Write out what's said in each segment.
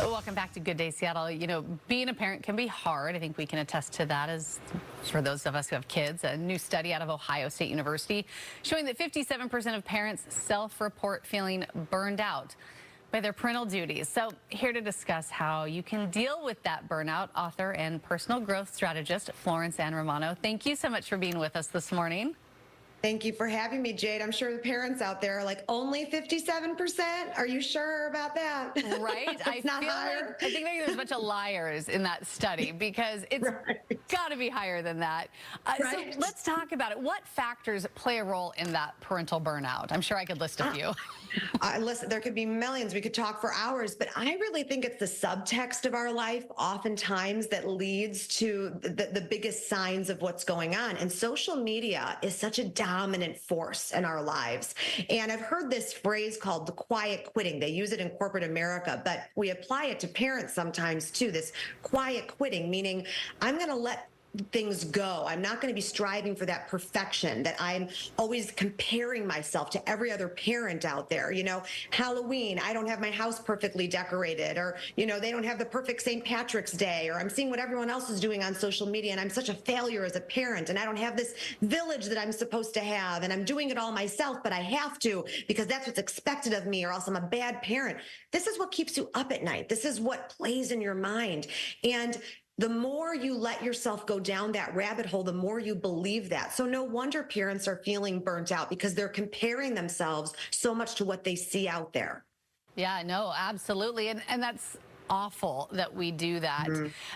Well, welcome back to Good Day Seattle. You know, being a parent can be hard. I think we can attest to that as for those of us who have kids. A new study out of Ohio State University showing that 57% of parents self-report feeling burned out by their parental duties. So here to discuss how you can deal with that burnout, author and personal growth strategist, Florence Ann Romano. Thank you so much for being with us this morning. Thank you for having me, Jade. I'm sure the parents out there are like, only 57%? Are you sure about that? Right? I not higher. I think maybe there's a bunch of liars in that study because it's got to be higher than that. Right. So let's talk about it. What factors play a role in that parental burnout? I'm sure I could list a few. Listen, there could be millions. We could talk for hours, but I really think it's the subtext of our life oftentimes that leads to the biggest signs of what's going on. And social media is such a dominant force in our lives. And I've heard this phrase called the quiet quitting. They use it in corporate America, but we apply it to parents sometimes too. This quiet quitting, meaning I'm going to let things go. I'm not going to be striving for that perfection, that I'm always comparing myself to every other parent out there. You know, Halloween, I don't have my house perfectly decorated, or, you know, they don't have the perfect St. Patrick's Day, or I'm seeing what everyone else is doing on social media and I'm such a failure as a parent and I don't have this village that I'm supposed to have and I'm doing it all myself, but I have to because that's what's expected of me or else I'm a bad parent. This is what keeps you up at night. This is what plays in your mind. And the more you let yourself go down that rabbit hole, the more you believe that. So no wonder parents are feeling burnt out because they're comparing themselves so much to what they see out there. Yeah, no, absolutely. And that's awful that we do that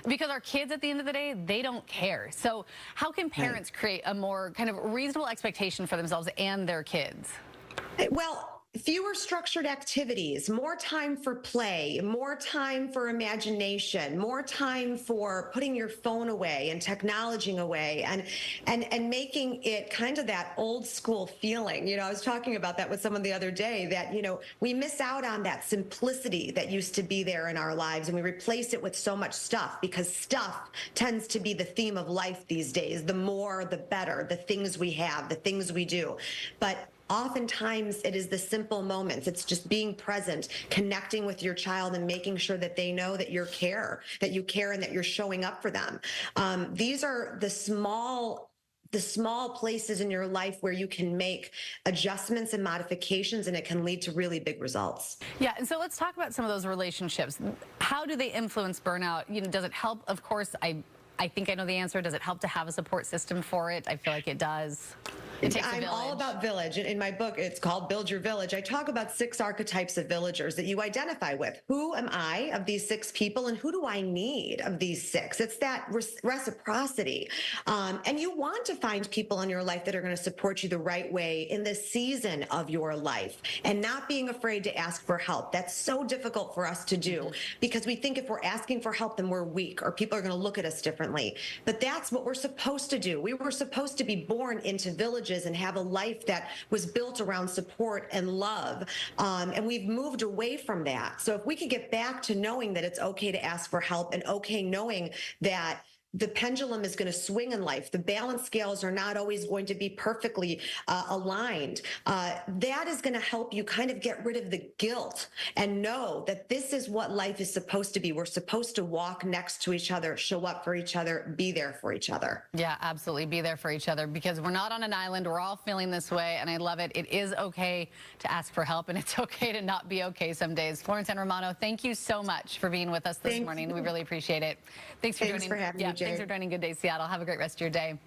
because our kids at the end of the day, they don't care. So how can parents create a more kind of reasonable expectation for themselves and their kids? Well, fewer structured activities, more time for play, more time for imagination, more time for putting your phone away and technology away and making it kind of that old school feeling. You know, I was talking about that with someone the other day that, you know, we miss out on that simplicity that used to be there in our lives and we replace it with so much stuff because stuff tends to be the theme of life these days. The more, the better, the things we have, the things we do. But oftentimes it is the simple moments. It's just being present, connecting with your child and making sure that they know that you care and that you're showing up for them. These are the small places in your life where you can make adjustments and modifications and it can lead to really big results. Yeah, and so let's talk about some of those relationships. How do they influence burnout? You know, does it help? Of course, I think I know the answer. Does it help to have a support system for it? I feel like it does. I'm all about village. In my book, it's called Build Your Village. I talk about 6 archetypes of villagers that you identify with. Who am I of these 6 people and who do I need of these 6? It's that reciprocity. And you want to find people in your life that are going to support you the right way in the season of your life and not being afraid to ask for help. That's so difficult for us to do because we think if we're asking for help, then we're weak or people are going to look at us differently. But that's what we're supposed to do. We were supposed to be born into villages and have a life that was built around support and love. And we've moved away from that. So if we could get back to knowing that it's okay to ask for help and okay knowing that the pendulum is going to swing in life. The balance scales are not always going to be perfectly aligned. That is going to help you kind of get rid of the guilt and know that this is what life is supposed to be. We're supposed to walk next to each other, show up for each other, be there for each other. Yeah, absolutely. Be there for each other because we're not on an island. We're all feeling this way, and I love it. It is okay to ask for help, and it's okay to not be okay some days. Florence Ann Romano, thank you so much for being with us this morning. We really appreciate it. Thanks for having me. Jade. Thanks for joining Good Day Seattle. Have a great rest of your day.